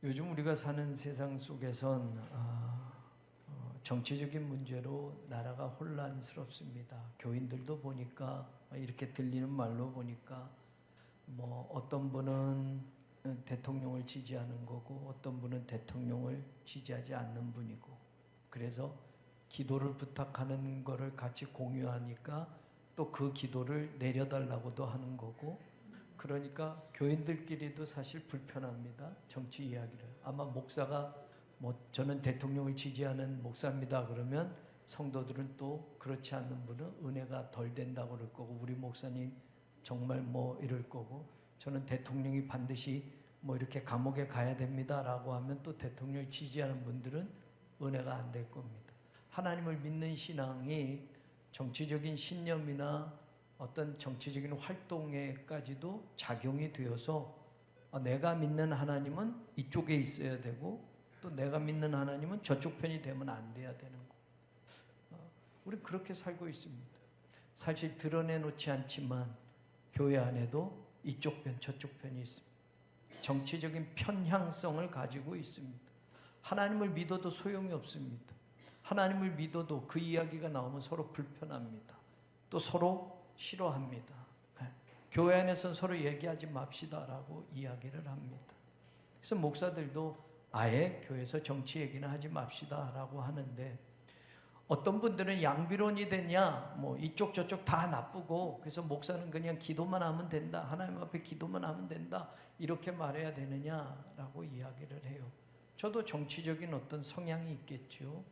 요즘 우리가 사는 세상 속에선 정치적인 문제로 나라가 혼란스럽습니다. 교인들도 보니까 이렇게 들리는 말로 보니까 뭐 어떤 분은 대통령을 지지하는 거고 어떤 분은 대통령을 지지하지 않는 분이고, 그래서 기도를 부탁하는 거를 같이 공유하니까 또 그 기도를 내려달라고도 하는 거고, 그러니까 교인들끼리도 사실 불편합니다. 정치 이야기를. 아마 목사가 저는 대통령을 지지하는 목사입니다 그러면 성도들은 또 그렇지 않는 분은 은혜가 덜 된다고 그럴 거고, 우리 목사님 정말 이럴 거고, 저는 대통령이 반드시 이렇게 감옥에 가야 됩니다 라고 하면 또 대통령을 지지하는 분들은 은혜가 안 될 겁니다. 하나님을 믿는 신앙이 정치적인 신념이나 어떤 정치적인 활동에까지도 작용이 되어서 내가 믿는 하나님은 이쪽에 있어야 되고 또 내가 믿는 하나님은 저쪽 편이 되면 안 돼야 되는 거. 우리 그렇게 살고 있습니다. 사실 드러내놓지 않지만 교회 안에도 이쪽 편 저쪽 편이 있습니다. 정치적인 편향성을 가지고 있습니다. 하나님을 믿어도 소용이 없습니다. 하나님을 믿어도 그 이야기가 나오면 서로 불편합니다. 또 서로 싫어합니다. 교회 안에서는 서로 얘기하지 맙시다라고 이야기를 합니다. 그래서 목사들도 아예 교회에서 정치 얘기는 하지 맙시다라고 하는데, 어떤 분들은 양비론이 되냐, 이쪽 저쪽 다 나쁘고 그래서 목사는 그냥 기도만 하면 된다, 하나님 앞에 기도만 하면 된다, 이렇게 말해야 되느냐라고 이야기를 해요. 저도 정치적인 어떤 성향이 있겠죠.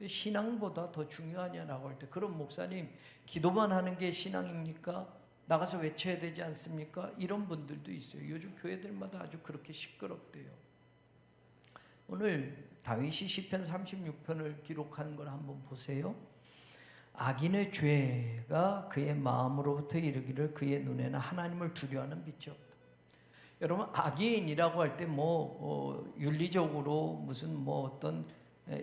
신앙보다 더 중요하냐라고 할 때, 그럼 목사님 기도만 하는 게 신앙입니까? 나가서 외쳐야 되지 않습니까? 이런 분들도 있어요. 요즘 교회들마다 아주 그렇게 시끄럽대요. 오늘 다윗이 시편 36편을 기록한 걸 한번 보세요. 악인의 죄가 그의 마음으로부터 이르기를 그의 눈에는 하나님을 두려워하는 빛이 없다. 여러분, 악인이라고 할 때 윤리적으로 무슨 어떤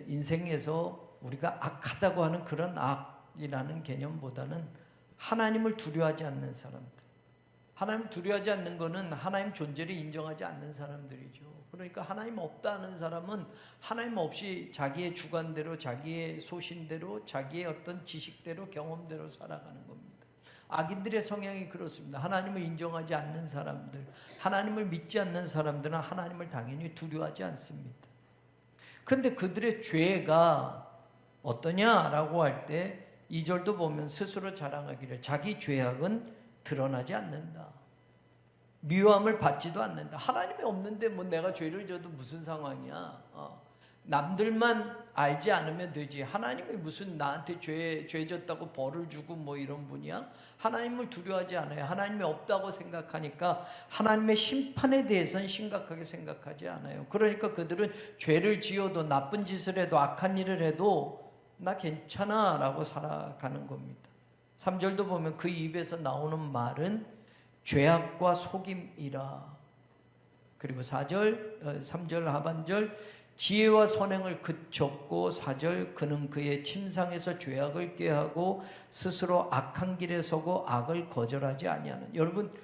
인생에서 우리가 악하다고 하는 그런 악이라는 개념보다는 하나님을 두려워하지 않는 사람들, 하나님을 두려워하지 않는 것은 하나님 존재를 인정하지 않는 사람들이죠. 그러니까 하나님 없다는 사람은 하나님 없이 자기의 주관대로, 자기의 소신대로, 자기의 어떤 지식대로, 경험대로 살아가는 겁니다. 악인들의 성향이 그렇습니다. 하나님을 인정하지 않는 사람들, 하나님을 믿지 않는 사람들은 하나님을 당연히 두려워하지 않습니다. 그런데 그들의 죄가 어떠냐라고 할 때 2절도 보면 스스로 자랑하기를 자기 죄악은 드러나지 않는다, 미워함을 받지도 않는다. 하나님이 없는데 내가 죄를 져도 무슨 상황이야. 남들만 알지 않으면 되지, 하나님이 무슨 나한테 죄 졌다고 벌을 주고 이런 분이야? 하나님을 두려워하지 않아요. 하나님이 없다고 생각하니까 하나님의 심판에 대해서는 심각하게 생각하지 않아요. 그러니까 그들은 죄를 지어도, 나쁜 짓을 해도, 악한 일을 해도 나 괜찮아 라고 살아가는 겁니다. 3절도 보면 그 입에서 나오는 말은 죄악과 속임이라. 그리고 3절 하반절 지혜와 선행을 그쳤고, 4절 그는 그의 침상에서 죄악을 꾀하고 스스로 악한 길에 서고 악을 거절하지 아니하는. 여러분,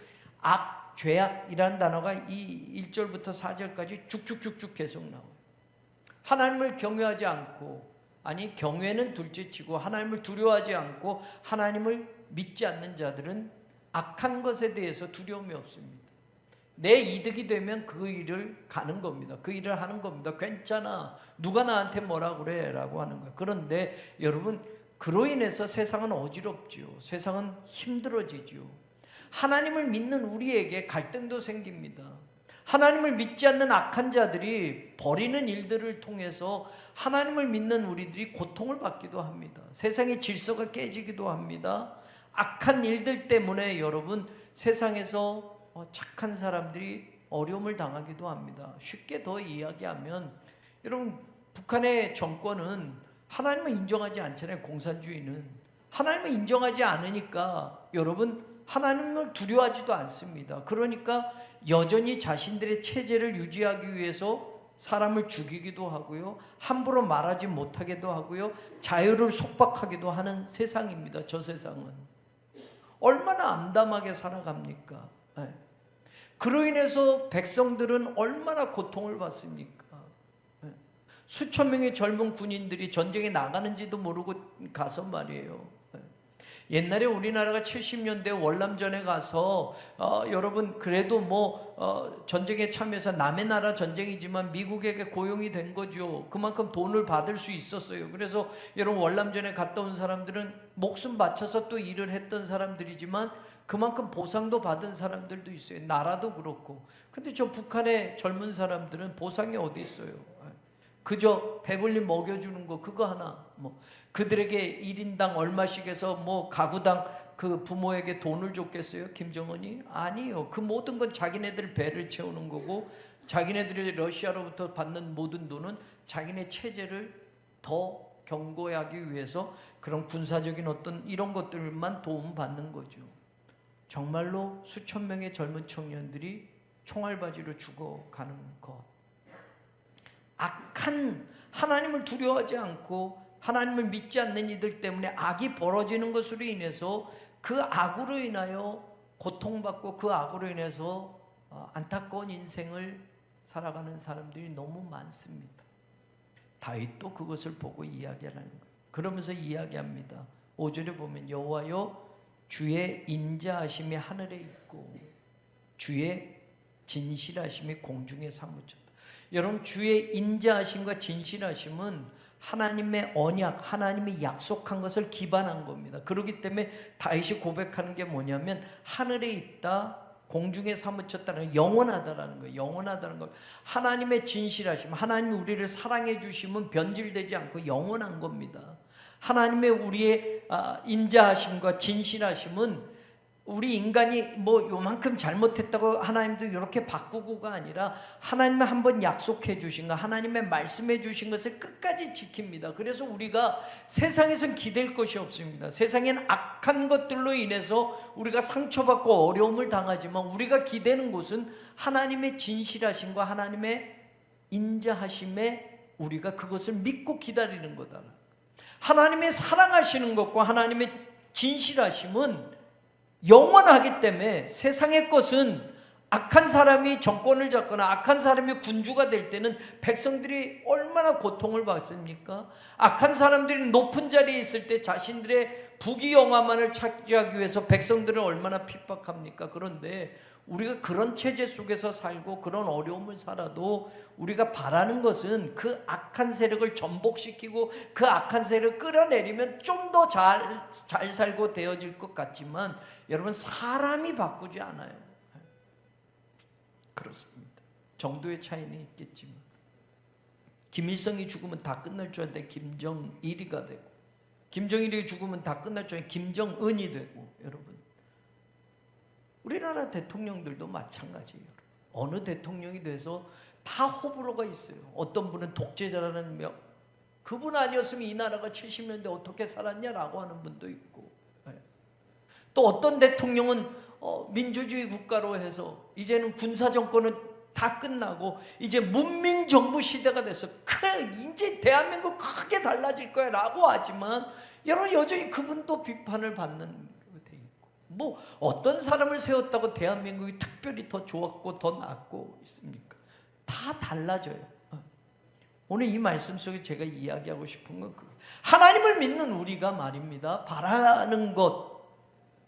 악, 죄악이라는 단어가 이 1절부터 4절까지 쭉쭉쭉쭉 계속 나와요. 하나님을 경외하지 않고, 아니 경외는 둘째치고 하나님을 두려워하지 않고 하나님을 믿지 않는 자들은 악한 것에 대해서 두려움이 없습니다. 내 이득이 되면 그 일을 가는 겁니다. 그 일을 하는 겁니다. 괜찮아, 누가 나한테 뭐라 그래 라고 하는 거예요. 그런데 여러분, 그로 인해서 세상은 어지럽죠. 세상은 힘들어지죠. 하나님을 믿는 우리에게 갈등도 생깁니다. 하나님을 믿지 않는 악한 자들이 벌이는 일들을 통해서 하나님을 믿는 우리들이 고통을 받기도 합니다. 세상의 질서가 깨지기도 합니다. 악한 일들 때문에 여러분, 세상에서 착한 사람들이 어려움을 당하기도 합니다. 쉽게 더 이야기하면, 여러분, 북한의 정권은 하나님을 인정하지 않잖아요. 공산주의는 하나님을 인정하지 않으니까 여러분, 하나님을 두려워하지도 않습니다. 그러니까 여전히 자신들의 체제를 유지하기 위해서 사람을 죽이기도 하고요, 함부로 말하지 못하게도 하고요, 자유를 속박하기도 하는 세상입니다. 저 세상은 얼마나 암담하게 살아갑니까? 그로 인해서 백성들은 얼마나 고통을 받습니까? 수천 명의 젊은 군인들이 전쟁에 나가는지도 모르고 가서 말이에요. 옛날에 우리나라가 70년대 월남전에 가서 여러분 그래도 전쟁에 참여해서 남의 나라 전쟁이지만 미국에게 고용이 된 거죠. 그만큼 돈을 받을 수 있었어요. 그래서 여러분 월남전에 갔다 온 사람들은 목숨 바쳐서 또 일을 했던 사람들이지만 그만큼 보상도 받은 사람들도 있어요. 나라도 그렇고. 근데 저 북한의 젊은 사람들은 보상이 어디 있어요? 그저 배불리 먹여주는 거 그거 하나, 그들에게 1인당 얼마씩 해서 가구당 그 부모에게 돈을 줬겠어요? 김정은이? 아니요. 그 모든 건 자기네들 배를 채우는 거고, 자기네들이 러시아로부터 받는 모든 돈은 자기네 체제를 더 견고하기 위해서 그런 군사적인 어떤 이런 것들만 도움받는 거죠. 정말로 수천 명의 젊은 청년들이 총알바지로 죽어가는 것. 악한, 하나님을 두려워하지 않고 하나님을 믿지 않는 이들 때문에 악이 벌어지는 것으로 인해서 그 악으로 인하여 고통받고 그 악으로 인해서 안타까운 인생을 살아가는 사람들이 너무 많습니다. 다윗도 그것을 보고 이야기하는 거예요. 그러면서 이야기합니다. 5절에 보면 여호와여 주의 인자하심이 하늘에 있고 주의 진실하심이 공중에 사무쳤다. 여러분, 주의 인자하심과 진실하심은 하나님의 언약, 하나님이 약속한 것을 기반한 겁니다. 그렇기 때문에 다윗이 고백하는 게 뭐냐면 하늘에 있다, 공중에 사무쳤다는 영원하다라는 거예요. 영원하다는 거. 하나님의 진실하심, 하나님이 우리를 사랑해 주심은 변질되지 않고 영원한 겁니다. 하나님의 우리의 인자하심과 진실하심은 우리 인간이 요만큼 잘못했다고 하나님도 이렇게 바꾸고가 아니라 하나님은 한번 약속해 주신 거, 하나님의 말씀해 주신 것을 끝까지 지킵니다. 그래서 우리가 세상에선 기댈 것이 없습니다. 세상엔 악한 것들로 인해서 우리가 상처받고 어려움을 당하지만 우리가 기대는 곳은 하나님의 진실하심과 하나님의 인자하심에 우리가 그것을 믿고 기다리는 거다. 하나님의 사랑하시는 것과 하나님의 진실하심은 영원하기 때문에 세상의 것은 악한 사람이 정권을 잡거나 악한 사람이 군주가 될 때는 백성들이 얼마나 고통을 받습니까? 악한 사람들이 높은 자리에 있을 때 자신들의 부귀영화만을 차지하기 위해서 백성들을 얼마나 핍박합니까? 그런데 우리가 그런 체제 속에서 살고 그런 어려움을 살아도 우리가 바라는 것은 그 악한 세력을 전복시키고 그 악한 세력을 끌어내리면 좀 더 잘 살고 되어질 것 같지만 여러분, 사람이 바꾸지 않아요. 그렇습니다. 정도의 차이는 있겠지만 김일성이 죽으면 다 끝날 줄 알았는데 김정일이가 되고, 김정일이 죽으면 다 끝날 줄 알았는데 김정은이 되고. 여러분, 우리나라 대통령들도 마찬가지예요. 어느 대통령이 돼서 다 호불호가 있어요. 어떤 분은 독재자라는 그분 아니었으면 이 나라가 70년대 어떻게 살았냐라고 하는 분도 있고, 또 어떤 대통령은 민주주의 국가로 해서 이제는 군사정권은 다 끝나고 이제 문민정부 시대가 돼서 이제 대한민국 크게 달라질 거야 라고 하지만 여러분, 여전히 그분도 비판을 받는 돼 있고, 어떤 사람을 세웠다고 대한민국이 특별히 더 좋았고 더 나았고 있습니까? 다 달라져요. 오늘 이 말씀 속에 제가 이야기하고 싶은 건 하나님을 믿는 우리가 말입니다, 바라는 것,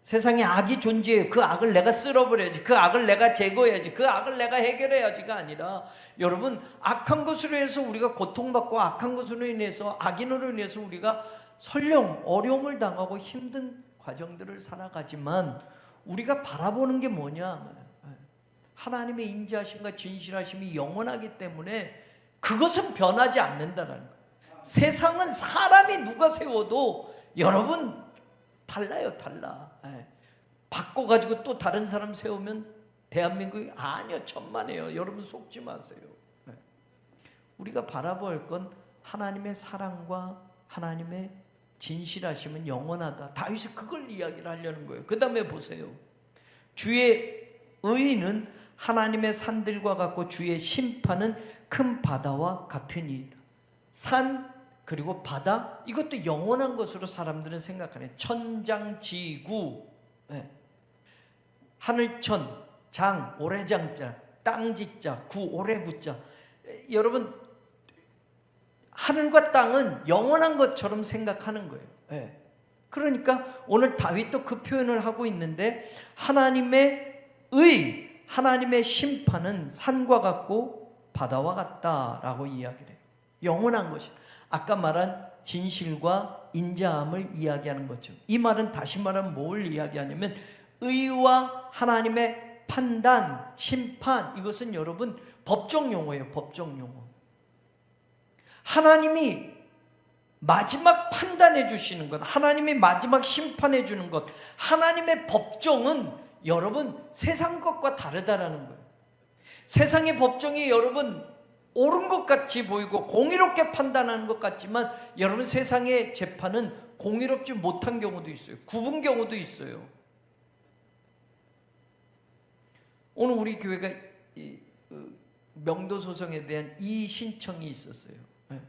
세상에 악이 존재해요. 그 악을 내가 쓸어버려야지, 그 악을 내가 제거해야지, 그 악을 내가 해결해야지가 아니라, 여러분, 악한 것으로 인해서 우리가 고통받고 악한 것으로 인해서 악인으로 인해서 우리가 설령 어려움을 당하고 힘든 과정들을 살아가지만 우리가 바라보는 게 뭐냐? 하나님의 인자하심과 진실하심이 영원하기 때문에 그것은 변하지 않는다는 거예요. 세상은 사람이 누가 세워도 여러분 달라요, 달라. 바꿔가지고 또 다른 사람 세우면 대한민국이 아니요, 천만에요. 여러분 속지 마세요. 우리가 바라볼 건 하나님의 사랑과 하나님의 진실하심은 영원하다. 다윗이 그걸 이야기를 하려는 거예요. 그 다음에 보세요. 주의 의는 하나님의 산들과 같고 주의 심판은 큰 바다와 같으니이다. 산 그리고 바다, 이것도 영원한 것으로 사람들은 생각하네. 천장지구, 하늘천, 장, 오래장자, 땅짓자, 구, 오래구자. 여러분, 하늘과 땅은 영원한 것처럼 생각하는 거예요. 네. 그러니까 오늘 다윗도 그 표현을 하고 있는데, 하나님의 의, 하나님의 심판은 산과 같고 바다와 같다라고 이야기를 해요. 영원한 것이. 아까 말한 진실과 인자함을 이야기하는 거죠. 이 말은 다시 말하면 뭘 이야기하냐면, 의와 하나님의 판단, 심판, 이것은 여러분 법정 용어예요. 법정 용어. 하나님이 마지막 판단해 주시는 것, 하나님이 마지막 심판해 주는 것, 하나님의 법정은 여러분 세상 것과 다르다라는 거예요. 세상의 법정이 여러분 옳은 것 같이 보이고 공의롭게 판단하는 것 같지만, 여러분 세상의 재판은 공의롭지 못한 경우도 있어요. 굽은 경우도 있어요. 오늘 우리 교회가 명도 소송에 대한 이의 신청이 있었어요. 네.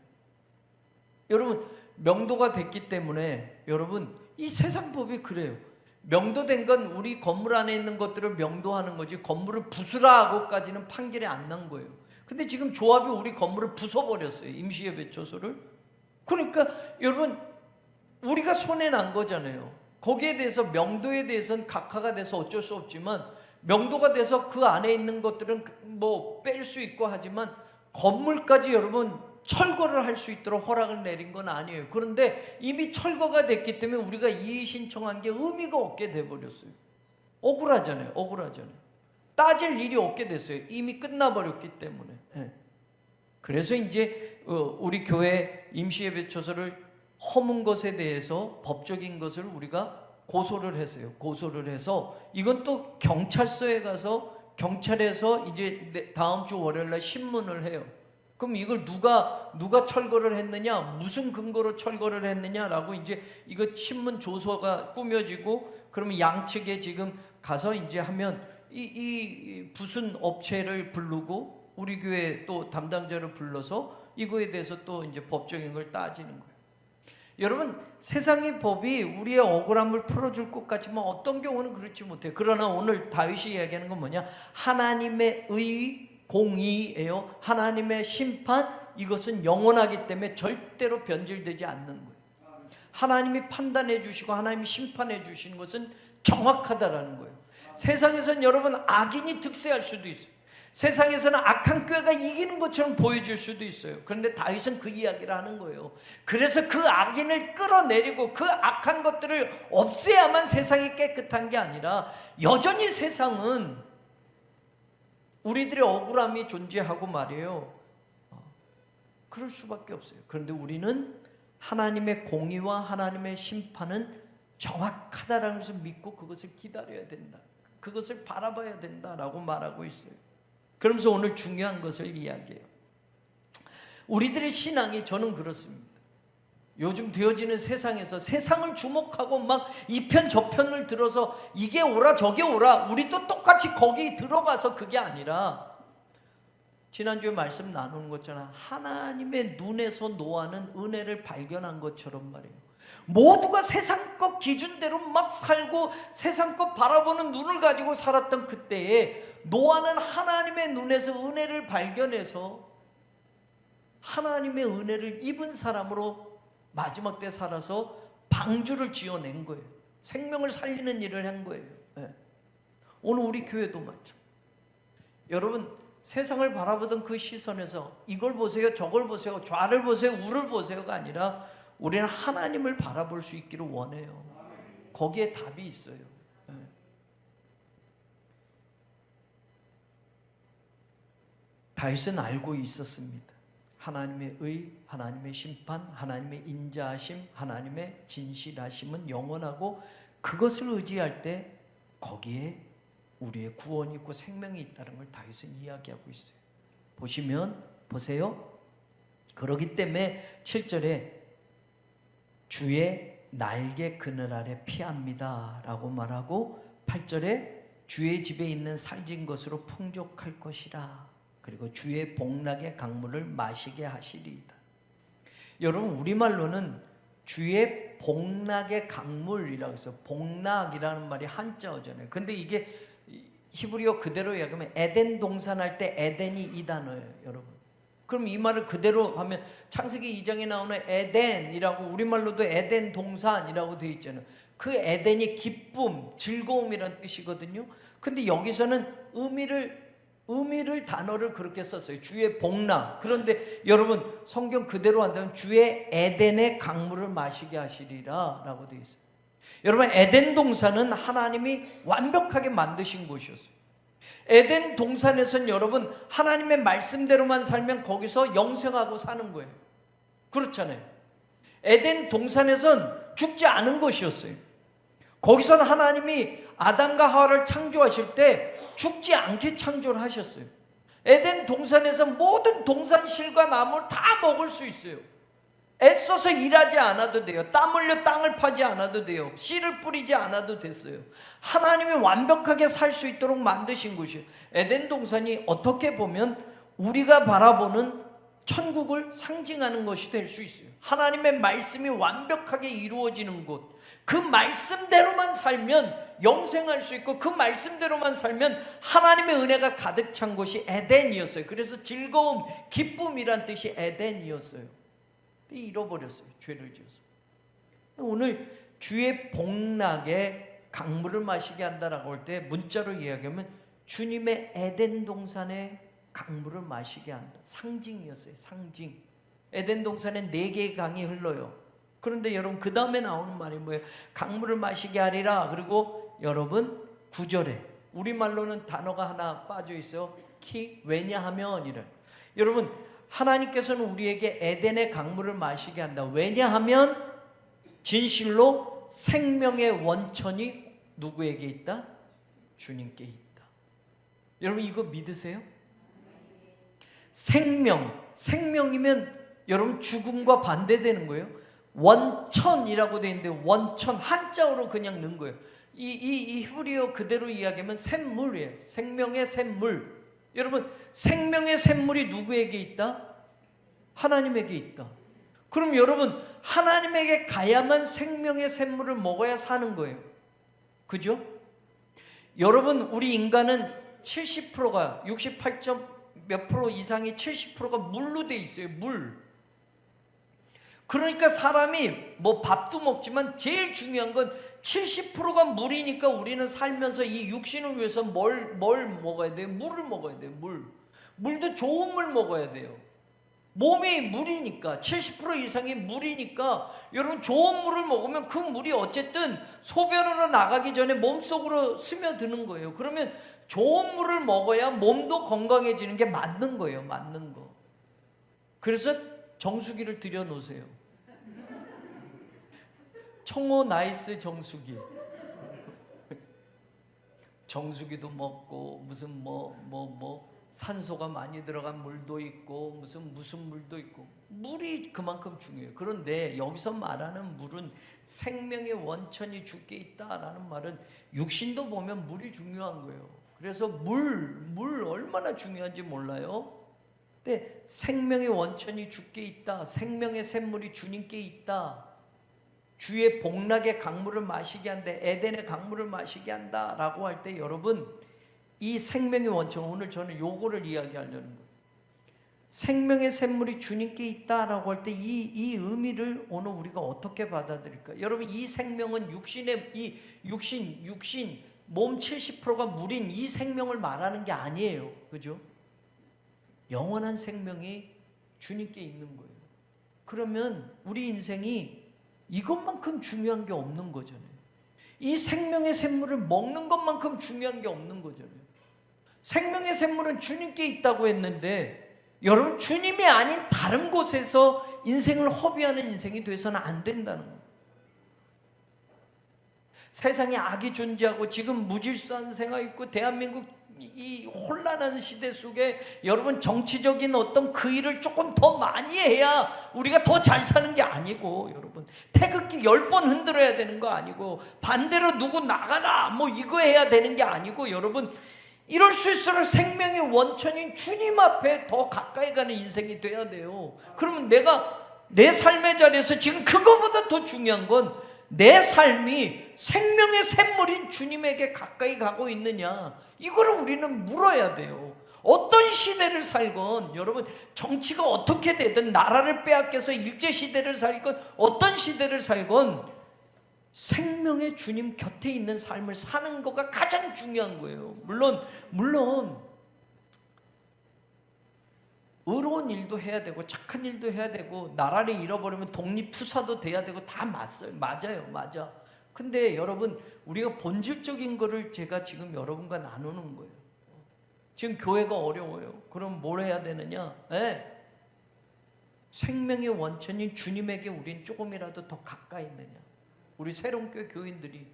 여러분, 명도가 됐기 때문에 여러분 이 세상 법이 그래요. 명도된 건 우리 건물 안에 있는 것들을 명도하는 거지, 건물을 부수라 하고까지는 판결이 안 난 거예요. 근데 지금 조합이 우리 건물을 부숴버렸어요. 임시예배초소를. 그러니까 여러분 우리가 손해난 거잖아요. 거기에 대해서, 명도에 대해서는 각하가 돼서 어쩔 수 없지만, 명도가 돼서 그 안에 있는 것들은 뭐 뺄 수 있고 하지만, 건물까지 여러분 철거를 할 수 있도록 허락을 내린 건 아니에요. 그런데 이미 철거가 됐기 때문에 우리가 이의 신청한 게 의미가 없게 돼버렸어요. 억울하잖아요. 억울하잖아요. 따질 일이 없게 됐어요. 이미 끝나버렸기 때문에. 네. 그래서 이제 우리 교회 임시예배초소를 허문 것에 대해서 법적인 것을 우리가 고소를 했어요. 고소를 해서 이건 또 경찰서에 가서 경찰에서 이제 다음 주 월요일 날 신문을 해요. 그럼 이걸 누가 철거를 했느냐, 무슨 근거로 철거를 했느냐라고 이제 이거 신문 조서가 꾸며지고, 그러면 양측에 지금 가서 이제 하면 이 부순 업체를 부르고 우리 교회 또 담당자를 불러서 이거에 대해서 또 이제 법적인 걸 따지는 거예요. 여러분, 세상의 법이 우리의 억울함을 풀어줄 것 같지만 어떤 경우는 그렇지 못해요. 그러나 오늘 다윗이 이야기하는 건 뭐냐? 하나님의 의, 공의예요. 하나님의 심판, 이것은 영원하기 때문에 절대로 변질되지 않는 거예요. 하나님이 판단해 주시고 하나님이 심판해 주시는 것은 정확하다라는 거예요. 세상에서는 여러분 악인이 득세할 수도 있어요. 세상에서는 악한 꾀가 이기는 것처럼 보여질 수도 있어요. 그런데 다윗은 그 이야기를 하는 거예요. 그래서 그 악인을 끌어내리고 그 악한 것들을 없애야만 세상이 깨끗한 게 아니라, 여전히 세상은 우리들의 억울함이 존재하고 말이에요. 그럴 수밖에 없어요. 그런데 우리는 하나님의 공의와 하나님의 심판은 정확하다라는 것을 믿고 그것을 기다려야 된다, 그것을 바라봐야 된다라고 말하고 있어요. 그러면서 오늘 중요한 것을 이야기해요. 우리들의 신앙이, 저는 그렇습니다. 요즘 되어지는 세상에서 세상을 주목하고 막 이 편 저 편을 들어서 이게 옳아 저게 옳아, 우리도 똑같이 거기 들어가서 그게 아니라, 지난주에 말씀 나누는 것처럼 하나님의 눈에서 노하는 은혜를 발견한 것처럼 말이에요. 모두가 세상 것 기준대로 막 살고 세상 것 바라보는 눈을 가지고 살았던 그때에 노아는 하나님의 눈에서 은혜를 발견해서 하나님의 은혜를 입은 사람으로 마지막 때 살아서 방주를 지어낸 거예요. 생명을 살리는 일을 한 거예요. 네. 오늘 우리 교회도 마찬가지. 여러분, 세상을 바라보던 그 시선에서 이걸 보세요, 저걸 보세요, 좌를 보세요, 우를 보세요가 아니라 우리는 하나님을 바라볼 수 있기를 원해요. 거기에 답이 있어요. 네. 다윗은 알고 있었습니다. 하나님의 의, 하나님의 심판, 하나님의 인자하심, 하나님의 진실하심은 영원하고, 그것을 의지할 때 거기에 우리의 구원이 있고 생명이 있다는 걸 다윗은 이야기하고 있어요. 보세요. 그러기 때문에 7절에 주의 날개 그늘 아래 피합니다 라고 말하고, 8절에 주의 집에 있는 살진 것으로 풍족할 것이라, 그리고 주의 복락의 강물을 마시게 하시리이다. 여러분, 우리말로는 주의 복락의 강물이라고 해서 복락이라는 말이 한자어잖아요. 근데 이게 히브리어 그대로 이야기하면 에덴 동산 할 때 에덴이 이 단어예요, 여러분. 그럼 이 말을 그대로 하면 창세기 2장에 나오는 에덴이라고, 우리말로도 에덴 동산이라고 되어 있잖아요. 그 에덴이 기쁨, 즐거움이라는 뜻이거든요. 근데 여기서는 의미를 단어를 그렇게 썼어요. 주의 복락. 그런데 여러분 성경 그대로 한다면 주의 에덴의 강물을 마시게 하시리라 라고 되어 있어요. 여러분 에덴 동산은 하나님이 완벽하게 만드신 곳이었어요. 에덴 동산에선 여러분 하나님의 말씀대로만 살면 거기서 영생하고 사는 거예요. 그렇잖아요. 에덴 동산에선 죽지 않은 것이었어요. 거기선 하나님이 아담과 하와를 창조하실 때 죽지 않게 창조를 하셨어요. 에덴 동산에서 모든 동산실과 나무를 다 먹을 수 있어요. 애써서 일하지 않아도 돼요. 땀 흘려 땅을 파지 않아도 돼요. 씨를 뿌리지 않아도 됐어요. 하나님이 완벽하게 살 수 있도록 만드신 곳이에요. 에덴 동산이 어떻게 보면 우리가 바라보는 천국을 상징하는 것이 될 수 있어요. 하나님의 말씀이 완벽하게 이루어지는 곳, 그 말씀대로만 살면 영생할 수 있고 그 말씀대로만 살면 하나님의 은혜가 가득 찬 곳이 에덴이었어요. 그래서 즐거움, 기쁨이란 뜻이 에덴이었어요. 잃어버렸어요. 죄를 지어서. 오늘 주의 복락에 강물을 마시게 한다라고 할 때 문자로 이야기하면 주님의 에덴 동산에 강물을 마시게 한다. 상징이었어요. 상징. 에덴 동산에 4개의 강이 흘러요. 그런데 여러분 그 다음에 나오는 말이 뭐예요? 강물을 마시게 하리라. 그리고 여러분 9절에 우리말로는 단어가 하나 빠져 있어요. 왜냐하면 이래. 여러분 하나님께서는 우리에게 에덴의 강물을 마시게 한다. 왜냐하면 진실로 생명의 원천이 누구에게 있다? 주님께 있다. 여러분 이거 믿으세요? 생명이면 여러분 죽음과 반대되는 거예요. 원천이라고 되어 있는데 원천 한자어로 그냥 넣은 거예요. 이 히브리어 그대로 이야기하면 샘물이에요. 생명의 샘물. 여러분 생명의 샘물이 누구에게 있다? 하나님에게 있다. 그럼 여러분 하나님에게 가야만 생명의 샘물을 먹어야 사는 거예요. 그죠? 여러분 우리 인간은 70%가 68점 몇 프로 이상이 70%가 물로 돼 있어요. 물. 그러니까 사람이 뭐 밥도 먹지만 제일 중요한 건 70%가 물이니까 우리는 살면서 이 육신을 위해서 뭘 먹어야 돼요? 물을 먹어야 돼요. 물도 좋은 물 먹어야 돼요. 몸이 물이니까 70% 이상이 물이니까 여러분 좋은 물을 먹으면 그 물이 어쨌든 소변으로 나가기 전에 몸속으로 스며드는 거예요. 그러면 좋은 물을 먹어야 몸도 건강해지는 게 맞는 거예요. 맞는 거. 그래서 정수기를 들여놓으세요. 청호 나이스 정수기. 정수기도 먹고 무슨 산소가 많이 들어간 물도 있고 무슨 물도 있고 물이 그만큼 중요해요. 그런데 여기서 말하는 물은 생명의 원천이 주께 있다라는 말은 육신도 보면 물이 중요한 거예요. 그래서 물 얼마나 중요한지 몰라요. 근데 생명의 원천이 주께 있다. 생명의 샘물이 주님께 있다. 주의 복락의 강물을 마시게 한다. 에덴의 강물을 마시게 한다라고 할 때 여러분 이 생명의 원천, 오늘 저는 요거를 이야기하려는 거예요. 생명의 샘물이 주님께 있다라고 할 때 이 의미를 오늘 우리가 어떻게 받아들일까? 여러분 이 생명은 육신 몸 70%가 물인 이 생명을 말하는 게 아니에요. 그죠? 영원한 생명이 주님께 있는 거예요. 그러면 우리 인생이 이것만큼 중요한 게 없는 거잖아요. 이 생명의 샘물을 먹는 것만큼 중요한 게 없는 거잖아요. 생명의 샘물은 주님께 있다고 했는데 여러분 주님이 아닌 다른 곳에서 인생을 허비하는 인생이 돼서는 안 된다는 거예요. 세상에 악이 존재하고 지금 무질서한 생활이 있고 대한민국 이 혼란한 시대 속에 여러분 정치적인 어떤 그 일을 조금 더 많이 해야 우리가 더 잘 사는 게 아니고 여러분 태극기 10번 흔들어야 되는 거 아니고 반대로 누구 나가라 이거 해야 되는 게 아니고 여러분 이럴 수 있도록 생명의 원천인 주님 앞에 더 가까이 가는 인생이 돼야 돼요. 그러면 내가 내 삶의 자리에서 지금 그거보다 더 중요한 건 내 삶이 생명의 샘물인 주님에게 가까이 가고 있느냐, 이거를 우리는 물어야 돼요. 어떤 시대를 살건, 여러분 정치가 어떻게 되든, 나라를 빼앗겨서 일제시대를 살건 어떤 시대를 살건 생명의 주님 곁에 있는 삶을 사는 거가 가장 중요한 거예요. 물론 의로운 일도 해야 되고 착한 일도 해야 되고, 나라를 잃어버리면 독립투사도 돼야 되고, 다 맞아. 근데 여러분, 우리가 본질적인 거를 제가 지금 여러분과 나누는 거예요. 지금 교회가 어려워요. 그럼 뭘 해야 되느냐? 생명의 원천인 주님에게 우린 조금이라도 더 가까이 있느냐? 우리 새롬교회 교인들이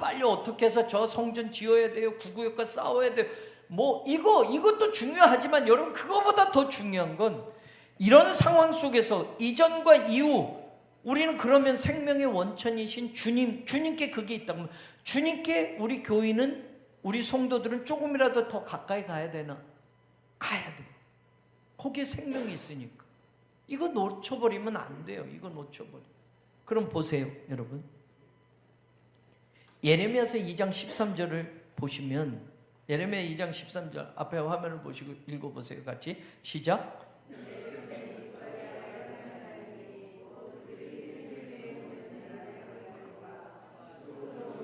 빨리 어떻게 해서 저 성전 지어야 돼요, 구구역과 싸워야 돼요, 뭐 이것도 중요하지만 여러분, 그거보다 더 중요한 건 이런 상황 속에서 이전과 이후 우리는 그러면 생명의 원천이신 주님께 그게 있다면, 주님께 우리 교인은, 우리 성도들은 조금이라도 더 가까이 가야 되나? 가야 돼요. 거기에 생명이 있으니까. 이거 놓쳐버리면 안 돼요. 이거 놓쳐버려. 그럼 보세요, 여러분. 예레미야서 2장 13절을 보시면, 예레미야 2장 13절 앞에 화면을 보시고 읽어보세요. 같이 시작.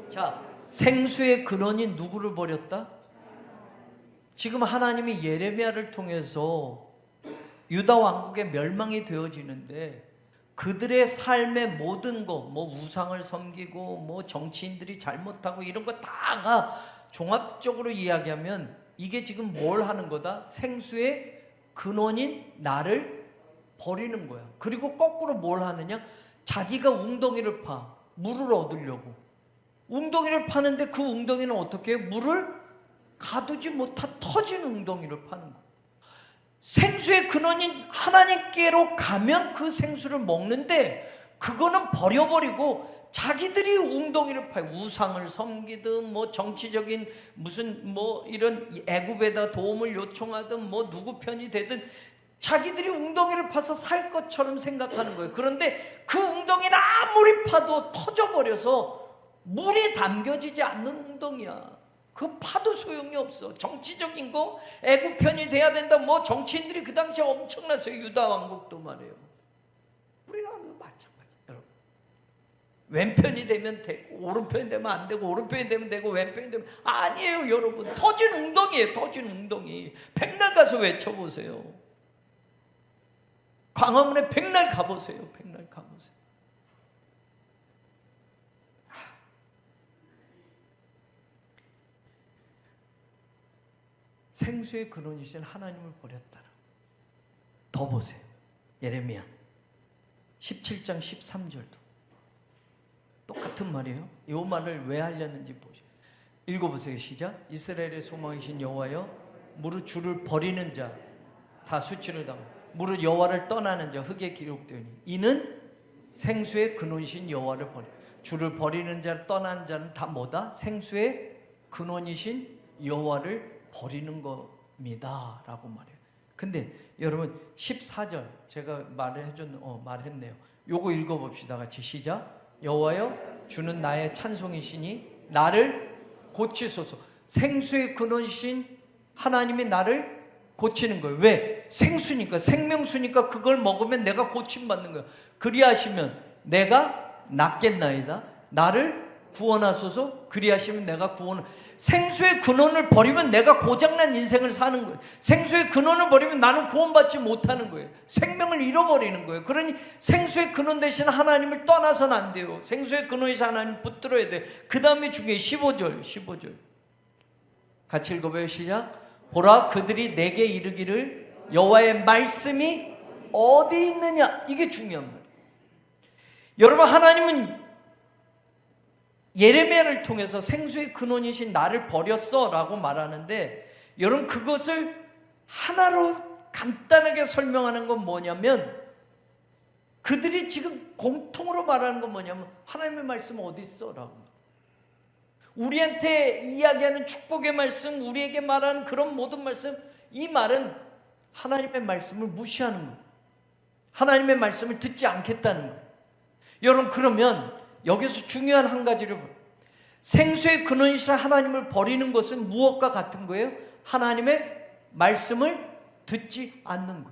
자, 생수의 근원이 누구를 버렸다? 지금 하나님이 예레미야를 통해서 유다 왕국의 멸망이 되어지는데, 그들의 삶의 모든 것, 뭐 우상을 섬기고 뭐 정치인들이 잘못하고 이런 거 다가 종합적으로 이야기하면 이게 지금 뭘 하는 거다? 생수의 근원인 나를 버리는 거야. 그리고 거꾸로 뭘 하느냐? 자기가 웅덩이를 파, 물을 얻으려고. 웅덩이를 파는데 그 웅덩이는 어떻게 해요? 물을 가두지 못한 터진 웅덩이를 파는 거야. 생수의 근원인 하나님께로 가면 그 생수를 먹는데, 그거는 버려버리고 자기들이 웅덩이를 파요. 우상을 섬기든 뭐 정치적인 무슨 뭐 이런 애굽에다 도움을 요청하든 뭐 누구 편이 되든 자기들이 웅덩이를 파서 살 것처럼 생각하는 거예요. 그런데 그 웅덩이는 아무리 파도 터져버려서 물이 담겨지지 않는 웅덩이야. 그 파도 소용이 없어. 정치적인 거 애굽 편이 돼야 된다, 뭐 정치인들이 그 당시에 엄청났어요. 유다 왕국도 말이에요. 우리나라도 마찬가지. 여러분, 왼편이 되면 되고 오른편이 되면 안 되고, 오른편이 되면 되고 왼편이 되면 아니에요. 여러분, 터진 웅덩이에요. 터진 웅덩이. 백날 가서 외쳐보세요. 광화문에 백날 가보세요. 백날 가보세요. 생수의 근원이신 하나님을 버렸다. 더 보세요. 예레미야 17장 13절도 똑같은 말이에요. 이 말을 왜 하려는지 보시죠. 읽어보세요. 시작. 이스라엘의 소망이신 여호와여, 무릇 주를 버리는 자 다 수치를 당하고 무릇 여호와를 떠나는 자 흙에 기록되오니 이는 생수의 근원이신 여호와를 버려. 주를 버리는 자를 떠난 자는 다 뭐다? 생수의 근원이신 여호와를 버리는 겁니다 라고 말해요. 근데 여러분 14절 제가 말했네요. 요거 읽어봅시다. 같이 시작. 여호와여, 주는 나의 찬송이시니 나를 고치소서. 생수의 근원이신 하나님이 나를 고치는 거예요. 왜? 생수니까, 생명수니까 그걸 먹으면 내가 고침받는 거예요. 그리하시면 내가 낫겠나이다. 나를 구원하소서. 그리하시면 내가 구원을. 생수의 근원을 버리면 내가 고장난 인생을 사는 거예요. 생수의 근원을 버리면 나는 구원받지 못하는 거예요. 생명을 잃어버리는 거예요. 그러니 생수의 근원 대신 하나님을 떠나서는 안 돼요. 생수의 근원이신 하나님 붙들어야 돼. 그 다음에 중요해. 15절 같이 읽어봐요. 시작. 보라, 그들이 내게 이르기를 여호와의 말씀이 어디 있느냐. 이게 중요한 말이에요. 여러분, 하나님은 예레미야를 통해서 생수의 근원이신 나를 버렸어 라고 말하는데, 여러분 그것을 하나로 간단하게 설명하는 건 뭐냐면, 그들이 지금 공통으로 말하는 건 뭐냐면 하나님의 말씀은 어디 있어? 라고. 우리한테 이야기하는 축복의 말씀, 우리에게 말하는 그런 모든 말씀, 이 말은 하나님의 말씀을 무시하는 거예요. 하나님의 말씀을 듣지 않겠다는 거예요. 여러분, 그러면 여기서 중요한 한 가지를 봐요. 생수의 근원이신 하나님을 버리는 것은 무엇과 같은 거예요? 하나님의 말씀을 듣지 않는 것.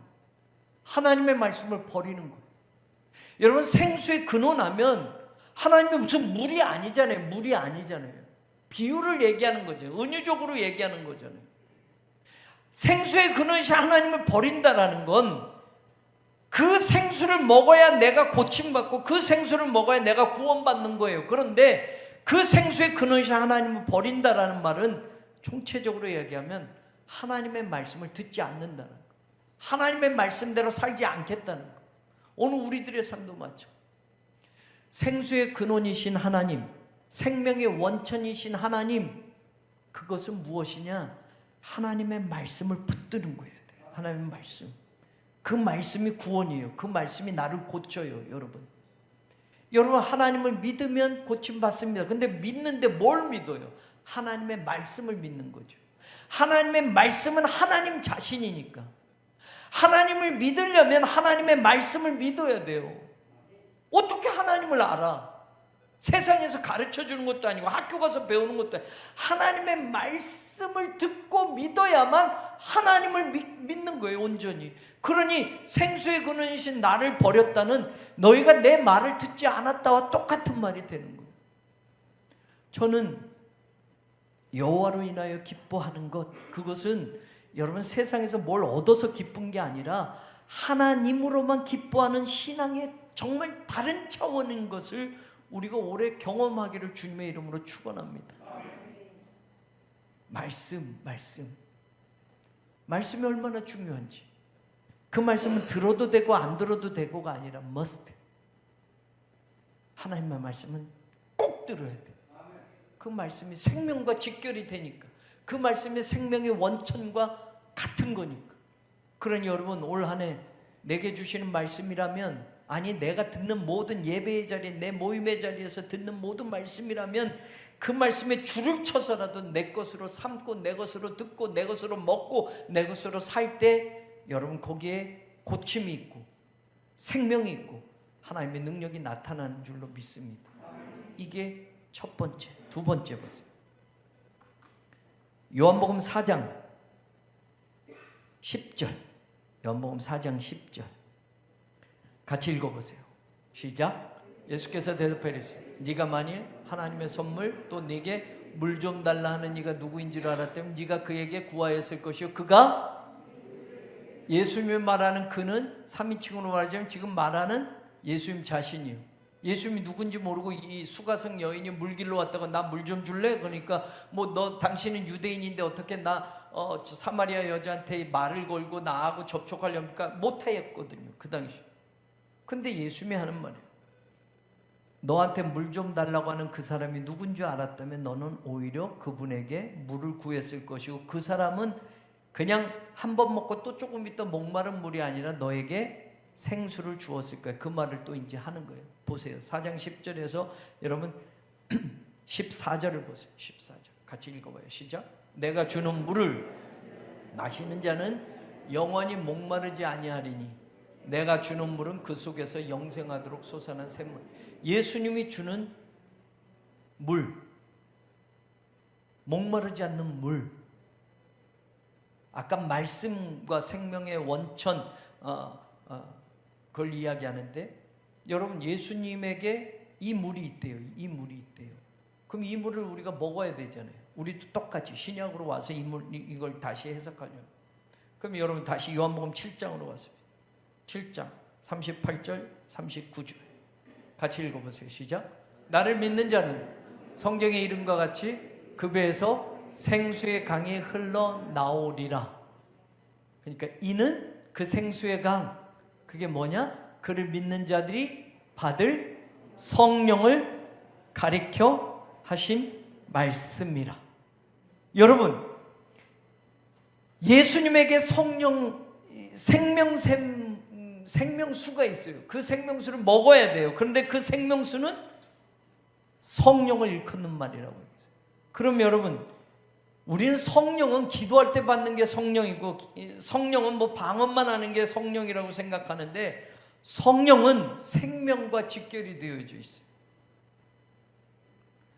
하나님의 말씀을 버리는 것. 여러분, 생수의 근원하면 하나님의 무슨 물이 아니잖아요. 물이 아니잖아요. 비유를 얘기하는 거죠. 은유적으로 얘기하는 거잖아요. 생수의 근원이신 하나님을 버린다라는 건 그 생수를 먹어야 내가 고침받고 그 생수를 먹어야 내가 구원받는 거예요. 그런데 그 생수의 근원이신 하나님을 버린다라는 말은 총체적으로 얘기하면 하나님의 말씀을 듣지 않는다는 거. 하나님의 말씀대로 살지 않겠다는 거. 오늘 우리들의 삶도 마찬가지. 생수의 근원이신 하나님, 생명의 원천이신 하나님, 그것은 무엇이냐? 하나님의 말씀을 붙드는 거예요. 하나님의 말씀. 그 말씀이 구원이에요. 그 말씀이 나를 고쳐요. 여러분, 하나님을 믿으면 고침받습니다. 근데 믿는데 뭘 믿어요? 하나님의 말씀을 믿는 거죠. 하나님의 말씀은 하나님 자신이니까. 하나님을 믿으려면 하나님의 말씀을 믿어야 돼요. 어떻게 하나님을 알아? 세상에서 가르쳐 주는 것도 아니고 학교 가서 배우는 것도 아니고 하나님의 말씀을 듣고 믿어야만 하나님을 믿는 거예요. 온전히. 그러니 생수의 근원이신 나를 버렸다는 너희가 내 말을 듣지 않았다와 똑같은 말이 되는 거예요. 저는 여호와로 인하여 기뻐하는 것, 그것은 여러분 세상에서 뭘 얻어서 기쁜 게 아니라 하나님으로만 기뻐하는 신앙의 정말 다른 차원인 것을 우리가 오래 경험하기를 주님의 이름으로 축원합니다. 말씀이 얼마나 중요한지. 그 말씀은 들어도 되고 안 들어도 되고가 아니라 must. 하나님의 말씀은 꼭 들어야 돼. 그 말씀이 생명과 직결이 되니까. 그 말씀이 생명의 원천과 같은 거니까. 그러니 여러분, 올 한 해 내게 주시는 말씀이라면, 아니 내가 듣는 모든 예배의 자리에, 내 모임의 자리에서 듣는 모든 말씀이라면 그 말씀에 줄을 쳐서라도 내 것으로 삼고 내 것으로 듣고 내 것으로 먹고 내 것으로 살 때 여러분 거기에 고침이 있고 생명이 있고 하나님의 능력이 나타나는 줄로 믿습니다. 이게 첫 번째. 두 번째 보세요. 요한복음 4장 10절. 요한복음 4장 10절. 같이 읽어보세요. 시작. 예수께서 대답하여 이르시되 네가 만일 하나님의 선물 또 네게 물 좀 달라 하는 이가 누구인지를 알았다면 네가 그에게 구하였을 것이요 그가, 예수님이 말하는 그는 3인칭으로 말하자면 지금 말하는 예수님 자신이요. 예수님이 누군지 모르고 이 수가성 여인이 물길로 왔다가 나 물 좀 줄래? 그러니까 뭐 너 당신은 유대인인데 어떻게 나 사마리아 여자한테 말을 걸고 나하고 접촉하려니까 못하였거든요. 그 당시. 근데 예수님이 하는 말이에요. 너한테 물 좀 달라고 하는 그 사람이 누군 줄 알았다면 너는 오히려 그분에게 물을 구했을 것이고 그 사람은 그냥 한 번 먹고 또 조금 있다 목마른 물이 아니라 너에게 생수를 주었을 거야. 그 말을 또 이제 하는 거예요. 보세요. 4장 10절에서 여러분 14절을 보세요. 14절 같이 읽어봐요. 시작. 내가 주는 물을 마시는 자는 영원히 목마르지 아니하리니 내가 주는 물은 그 속에서 영생하도록 솟아난 샘물. 예수님이 주는 물, 목마르지 않는 물. 아까 말씀과 생명의 원천 그걸 이야기하는데 여러분 예수님에게 이 물이 있대요. 이 물이 있대요. 그럼 이 물을 우리가 먹어야 되잖아요. 우리도 똑같이 신약으로 와서 이걸 다시 해석하려면. 그럼 여러분 다시 요한복음 7장으로 왔습니다. 7장 38절 39절 같이 읽어보세요. 시작. 나를 믿는 자는 성경의 이름과 같이 그 배에서 생수의 강이 흘러나오리라. 그러니까 이는 그 생수의 강, 그게 뭐냐? 그를 믿는 자들이 받을 성령을 가리켜 하신 말씀이라. 여러분 예수님에게 생명수가 있어요. 그 생명수를 먹어야 돼요. 그런데 그 생명수는 성령을 일컫는 말이라고 했어요. 그럼 여러분 우리는 성령은 기도할 때 받는 게 성령이고 성령은 뭐 방언만 하는 게 성령이라고 생각하는데 성령은 생명과 직결이 되어져 있어요.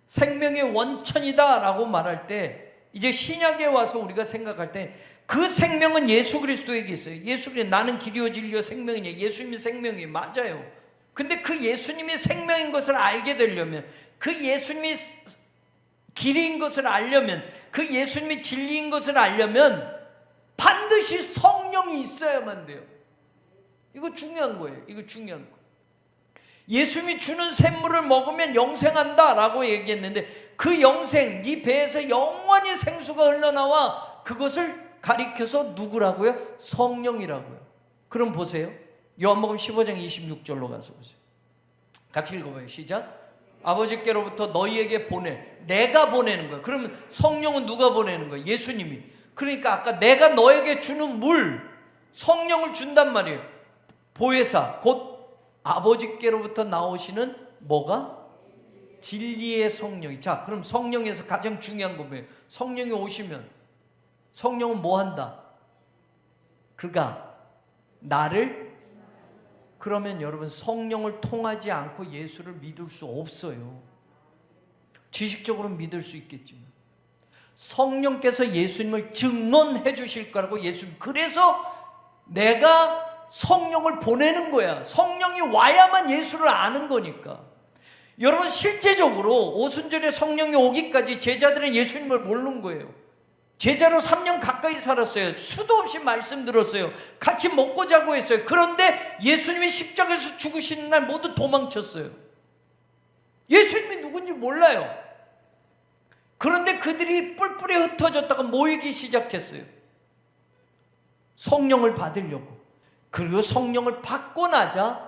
생명의 원천이다라고 말할 때 이제 신약에 와서 우리가 생각할 때 그 생명은 예수 그리스도에게 있어요. 예수 그리스도 나는 길이요 진리요 생명이냐. 예수님이 생명이 맞아요. 근데 그 예수님이 생명인 것을 알게 되려면, 그 예수님이 길인 것을 알려면, 그 예수님이 진리인 것을 알려면 반드시 성령이 있어야만 돼요. 이거 중요한 거예요. 이거 중요한 거예요. 예수님이 주는 샘물을 먹으면 영생한다라고 얘기했는데 그 영생, 네 배에서 영원히 생수가 흘러나와 그것을 가리켜서 누구라고요? 성령이라고요. 그럼 보세요. 요한복음 15장 26절로 가서 보세요. 같이 읽어봐요. 시작. 아버지께로부터 너희에게 내가 보내는 거예요. 그러면 성령은 누가 보내는 거예요? 예수님이. 그러니까 아까 내가 너에게 주는 물, 성령을 준단 말이에요. 보혜사, 곧 아버지께로부터 나오시는 뭐가? 진리의 성령이. 자, 그럼 성령에서 가장 중요한 건 뭐예요? 성령이 오시면 성령은 뭐 한다? 그가 나를. 그러면 여러분, 성령을 통하지 않고 예수를 믿을 수 없어요. 지식적으로 믿을 수 있겠지만 성령께서 예수님을 증언해 주실 거라고. 예수님, 그래서 내가 성령을 보내는 거야. 성령이 와야만 예수를 아는 거니까. 여러분, 실제적으로 오순절에 성령이 오기까지 제자들은 예수님을 모르는 거예요. 제자로 3년 가까이 살았어요. 수도 없이 말씀 들었어요. 같이 먹고 자고 했어요. 그런데 예수님이 십자가에서 죽으시는 날 모두 도망쳤어요. 예수님이 누군지 몰라요. 그런데 그들이 뿔뿔이 흩어졌다가 모이기 시작했어요. 성령을 받으려고. 그리고 성령을 받고 나자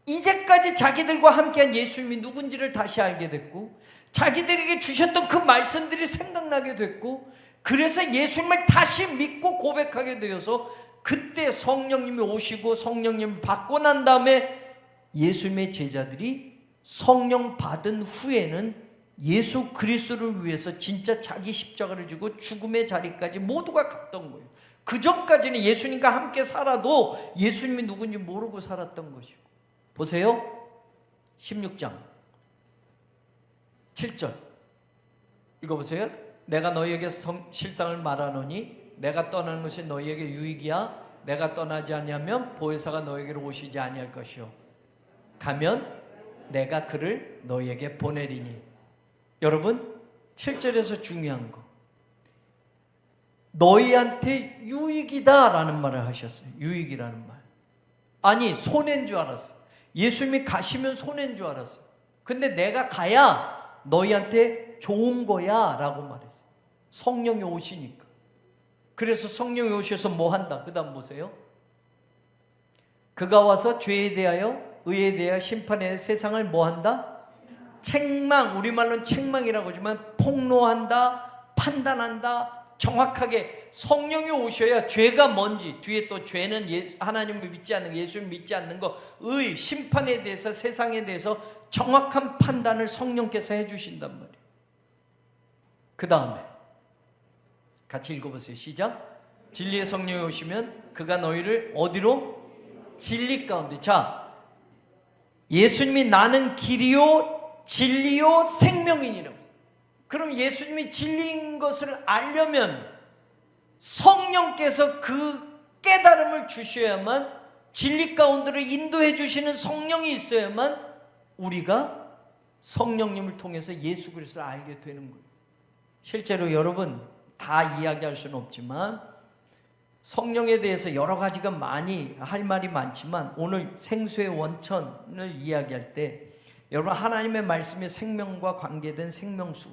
이제까지 자기들과 함께한 예수님이 누군지를 다시 알게 됐고, 자기들에게 주셨던 그 말씀들이 생각나게 됐고, 그래서 예수님을 다시 믿고 고백하게 되어서 그때 성령님이 오시고 성령님을 받고 난 다음에 예수님의 제자들이 성령 받은 후에는 예수 그리스도를 위해서 진짜 자기 십자가를 지고 죽음의 자리까지 모두가 갔던 거예요. 그 전까지는 예수님과 함께 살아도 예수님이 누군지 모르고 살았던 것이고. 보세요. 16장 7절 읽어보세요. 내가 너희에게 실상을 말하노니 내가 떠나는 것이 너희에게 유익이야. 내가 떠나지 아니하면 보혜사가 너희에게로 오시지 아니할 것이요 가면 내가 그를 너희에게 보내리니. 여러분, 7절에서 중요한 거, 너희한테 유익이다 라는 말을 하셨어요. 유익이라는 말. 아니, 손해인 줄 알았어. 예수님이 가시면 손해인 줄 알았어. 근데 내가 가야 너희한테 좋은 거야 라고 말했어요. 성령이 오시니까. 그래서 성령이 오셔서 뭐 한다? 그 다음 보세요. 그가 와서 죄에 대하여 의에 대하여 심판에 대하여 세상을 뭐 한다? 책망, 우리말로는 책망이라고 하지만 폭로한다, 판단한다. 정확하게 성령이 오셔야 죄가 뭔지, 뒤에 또 죄는 하나님을 믿지 않는 거, 예수를 믿지 않는 거, 의, 심판에 대해서, 세상에 대해서 정확한 판단을 성령께서 해주신단 말이에요. 그 다음에 같이 읽어보세요. 시작. 진리의 성령이 오시면 그가 너희를 어디로? 진리 가운데. 자, 예수님이 나는 길이요 진리요 생명이니라고. 그럼 예수님이 진리인 것을 알려면 성령께서 그 깨달음을 주셔야만, 진리 가운데로 인도해 주시는 성령이 있어야만 우리가 성령님을 통해서 예수 그리스도를 알게 되는 거예요. 실제로 여러분, 다 이야기할 수는 없지만 성령에 대해서 여러 가지가 많이 할 말이 많지만 오늘 생수의 원천을 이야기할 때 여러분, 하나님의 말씀이 생명과 관계된 생명수,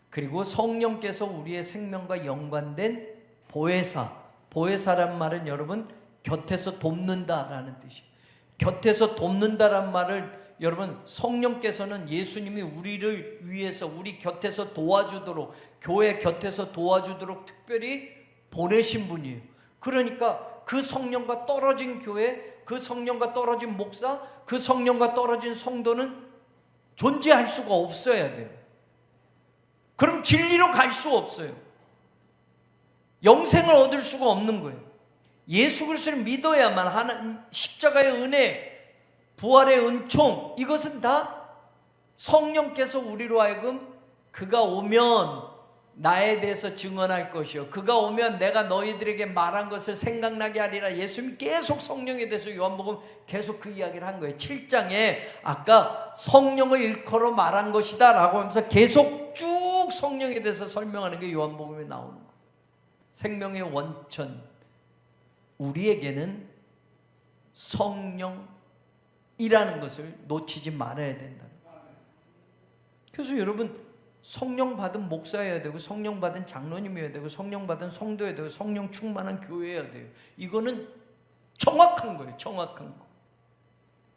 그리고 성령께서 우리의 생명과 연관된 보혜사. 보혜사란 말은 여러분 곁에서 돕는다라는 뜻이에요. 곁에서 돕는다란 말을 여러분, 성령께서는 예수님이 우리를 위해서 우리 곁에서 도와주도록, 교회 곁에서 도와주도록 특별히 보내신 분이에요. 그러니까 그 성령과 떨어진 교회, 그 성령과 떨어진 목사, 그 성령과 떨어진 성도는 존재할 수가 없어야 돼요. 그럼 진리로 갈 수 없어요. 영생을 얻을 수가 없는 거예요. 예수 그리스도를 믿어야만 하나님 십자가의 은혜, 부활의 은총, 이것은 다 성령께서 우리로 하여금 그가 오면 나에 대해서 증언할 것이요 그가 오면 내가 너희들에게 말한 것을 생각나게 하리라. 예수님이 계속 성령에 대해서 요한복음 계속 그 이야기를 한 거예요. 7장에 아까 성령을 일컬어 말한 것이다 라고 하면서 계속 쭉 성령에 대해서 설명하는 게 요한복음에 나오는 거예요. 생명의 원천, 우리에게는 성령이라는 것을 놓치지 말아야 된다는 거예요. 그래서 여러분, 성령 받은 목사여야 되고, 성령 받은 장로님이어야 되고, 성령 받은 성도여야 되고, 성령 충만한 교회여야 돼요. 이거는 정확한 거예요. 정확한 거.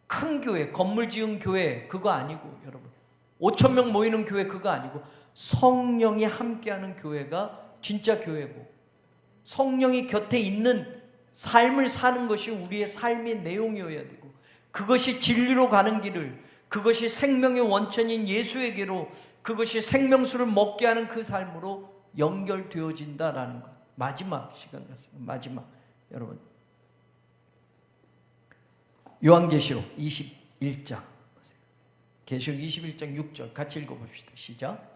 큰 교회, 건물 지은 교회 그거 아니고, 여러분 5,000명 모이는 교회 그거 아니고, 성령이 함께하는 교회가 진짜 교회고, 성령이 곁에 있는 삶을 사는 것이 우리의 삶의 내용이어야 되고, 그것이 진리로 가는 길을, 그것이 생명의 원천인 예수에게로, 그것이 생명수를 먹게 하는 그 삶으로 연결되어진다라는 것. 마지막 시간 같습니다. 마지막. 여러분, 요한계시록 21장 계시록 21장 6절 같이 읽어봅시다. 시작.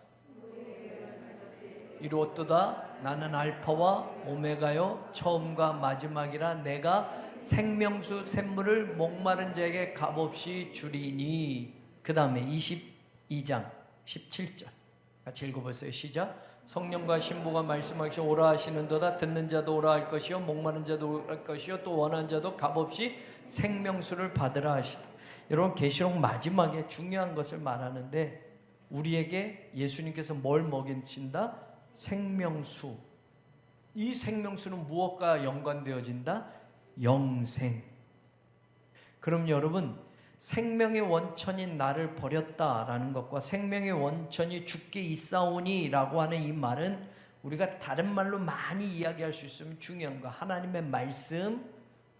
이루었도다. 나는 알파와 오메가요 처음과 마지막이라. 내가 생명수 샘물을 목마른 자에게 값없이 주리니. 그 다음에 22장 17절 같이 읽어보세요. 시작. 성령과 신부가 말씀하시오 오라 하시는도다. 듣는 자도 오라 할 것이요 목마른 자도 오라 할 것이요 또 원하는 자도 값없이 생명수를 받으라 하시다. 여러분, 계시록 마지막에 중요한 것을 말하는데, 우리에게 예수님께서 뭘 먹이신다? 생명수. 이 생명수는 무엇과 연관되어진다? 영생. 그럼 여러분, 생명의 원천인 나를 버렸다라는 것과 생명의 원천이 주께 있사오니 라고 하는 이 말은 우리가 다른 말로 많이 이야기할 수 있으면 중요한 거, 하나님의 말씀,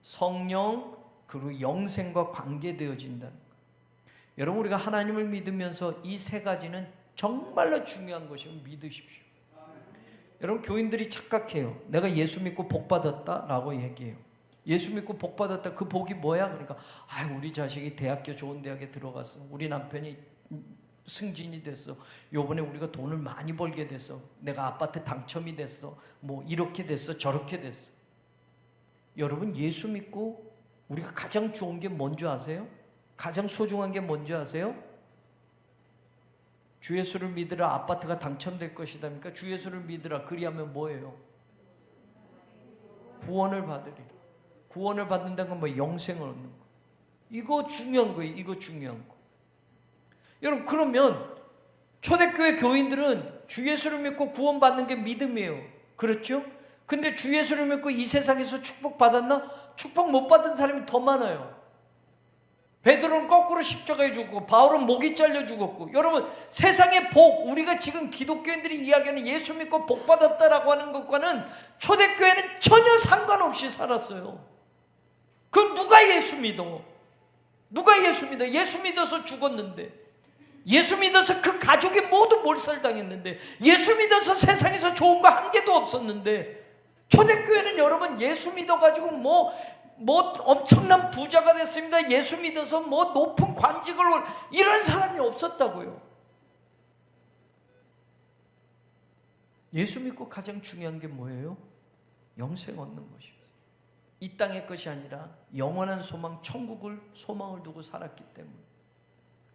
성령, 그리고 영생과 관계되어진다는 거. 여러분, 우리가 하나님을 믿으면서 이 세 가지는 정말로 중요한 것이면 믿으십시오. 여러분, 교인들이 착각해요. 내가 예수 믿고 복 받았다라고 얘기해요. 예수 믿고 복 받았다. 그 복이 뭐야? 그러니까 우리 자식이 대학교 좋은 대학에 들어갔어. 우리 남편이 승진이 됐어. 요번에 우리가 돈을 많이 벌게 됐어. 내가 아파트 당첨이 됐어. 뭐 이렇게 됐어. 저렇게 됐어. 여러분, 예수 믿고 우리가 가장 좋은 게 뭔지 아세요? 가장 소중한 게 뭔지 아세요? 주 예수를 믿으라 아파트가 당첨될 것이다니까 주 예수를 믿으라. 그리하면 뭐예요? 구원을 받으리라. 구원을 받는다는 건 뭐 영생을 얻는 거. 이거 중요한 거예요. 이거 중요한 거. 여러분, 그러면 초대교회 교인들은 주 예수를 믿고 구원받는 게 믿음이에요. 그렇죠? 근데 주 예수를 믿고 이 세상에서 축복 받았나? 축복 못 받은 사람이 더 많아요. 베드로는 거꾸로 십자가에 죽고, 바울은 목이 잘려 죽었고. 여러분, 세상의 복, 우리가 지금 기독교인들이 이야기하는 예수 믿고 복 받았다라고 하는 것과는 초대교회는 전혀 상관없이 살았어요. 그럼 누가 예수 믿어? 누가 예수 믿어? 예수 믿어서 죽었는데, 예수 믿어서 그 가족이 모두 몰살당했는데, 예수 믿어서 세상에서 좋은 거 한 개도 없었는데, 초대교회는 여러분 예수 믿어가지고 뭐 엄청난 부자가 됐습니다. 예수 믿어서 뭐 높은 관직을 이런 사람이 없었다고요. 예수 믿고 가장 중요한 게 뭐예요? 영생 얻는 것이었어요. 이 땅의 것이 아니라 영원한 소망, 천국을 소망을 두고 살았기 때문에.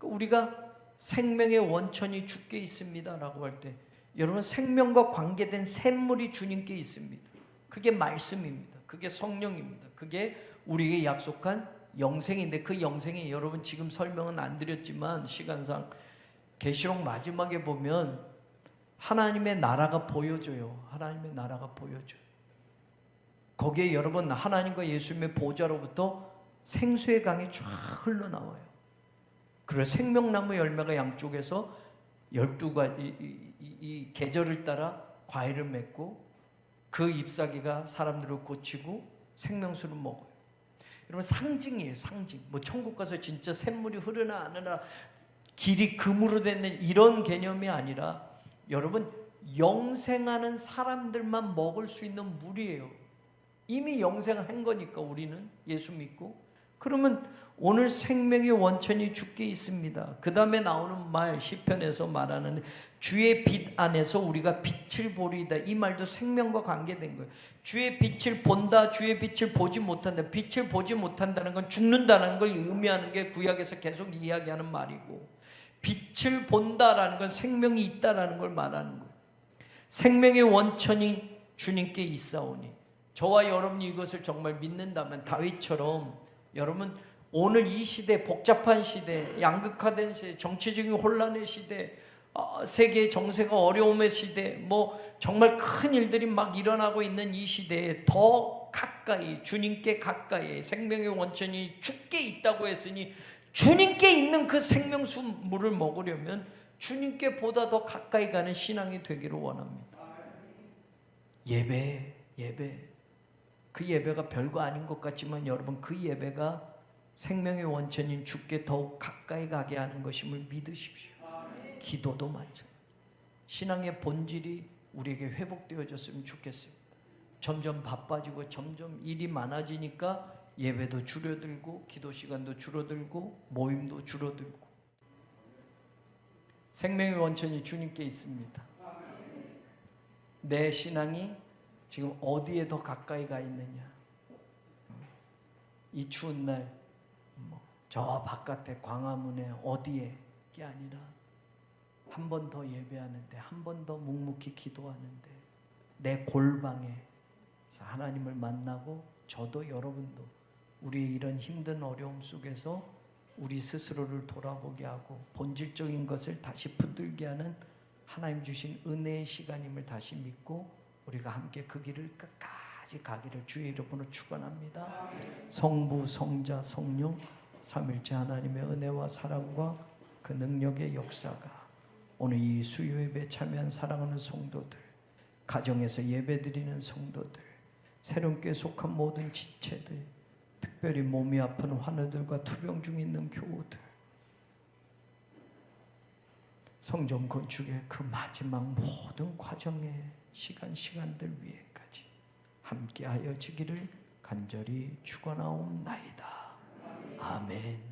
우리가 생명의 원천이 주께 있습니다 라고 할 때, 여러분, 생명과 관계된 샘물이 주님께 있습니다. 그게 말씀입니다. 그게 성령입니다. 그게 우리에게 약속한 영생인데, 그 영생이 여러분 지금 설명은 안 드렸지만 시간상 계시록 마지막에 보면 하나님의 나라가 보여져요. 하나님의 나라가 보여져요. 거기에 여러분 하나님과 예수님의 보좌로부터 생수의 강이 쫙 흘러나와요. 그리고 생명나무 열매가 양쪽에서 12가지 이 계절을 따라 과일을 맺고, 그 잎사귀가 사람들을 고치고 생명수를 먹어요. 여러분, 상징이에요. 상징. 뭐 천국 가서 진짜 샘물이 흐르나 안 흐르나 길이 금으로 되는 이런 개념이 아니라, 여러분 영생하는 사람들만 먹을 수 있는 물이에요. 이미 영생한 거니까 우리는 예수 믿고. 그러면 오늘 생명의 원천이 주께 있습니다. 그 다음에 나오는 말 시편에서 말하는 주의 빛 안에서 우리가 빛을 보리이다. 이 말도 생명과 관계된 거예요. 주의 빛을 본다, 주의 빛을 보지 못한다. 빛을 보지 못한다는 건 죽는다는 걸 의미하는 게 구약에서 계속 이야기하는 말이고, 빛을 본다라는 건 생명이 있다라는 걸 말하는 거예요. 생명의 원천이 주님께 있사오니, 저와 여러분이 이것을 정말 믿는다면 다윗처럼, 여러분 오늘 이 시대, 복잡한 시대, 양극화된 시대, 정치적인 혼란의 시대, 세계의 정세가 어려움의 시대, 뭐 정말 큰 일들이 막 일어나고 있는 이 시대에 더 가까이, 주님께 가까이 생명의 원천이 주께 있다고 했으니, 주님께 있는 그 생명수 물을 먹으려면 주님께 보다 더 가까이 가는 신앙이 되기를 원합니다. 예배. 그 예배가 별거 아닌 것 같지만 여러분, 그 예배가 생명의 원천인 주께 더욱 가까이 가게 하는 것임을 믿으십시오. 기도도 마찬가지. 신앙의 본질이 우리에게 회복되어졌으면 좋겠어요. 점점 바빠지고 점점 일이 많아지니까 예배도 줄어들고 기도 시간도 줄어들고 모임도 줄어들고. 생명의 원천이 주님께 있습니다. 내 신앙이 지금 어디에 더 가까이 가 있느냐. 이 추운 날 저 바깥에 광화문에 어디에 게 아니라 한 번 더 예배하는데, 한 번 더 묵묵히 기도하는데, 내 골방에 하나님을 만나고, 저도 여러분도 우리의 이런 힘든 어려움 속에서 우리 스스로를 돌아보게 하고 본질적인 것을 다시 붙들게 하는 하나님 주신 은혜의 시간임을 다시 믿고 우리가 함께 그 길을 끝까지 가기를 주의 이름으로 축원합니다. 성부, 성자, 성령 삼일째 하나님의 은혜와 사랑과 그 능력의 역사가 오늘 이 수요 예배에 참여한 사랑하는 성도들, 가정에서 예배드리는 성도들, 새롭게 속한 모든 지체들, 특별히 몸이 아픈 환우들과 투병 중에 있는 교우들, 성전 건축의 그 마지막 모든 과정의 시간들 위에까지 함께하여 지기를 간절히 축원하옵나이다. 아멘.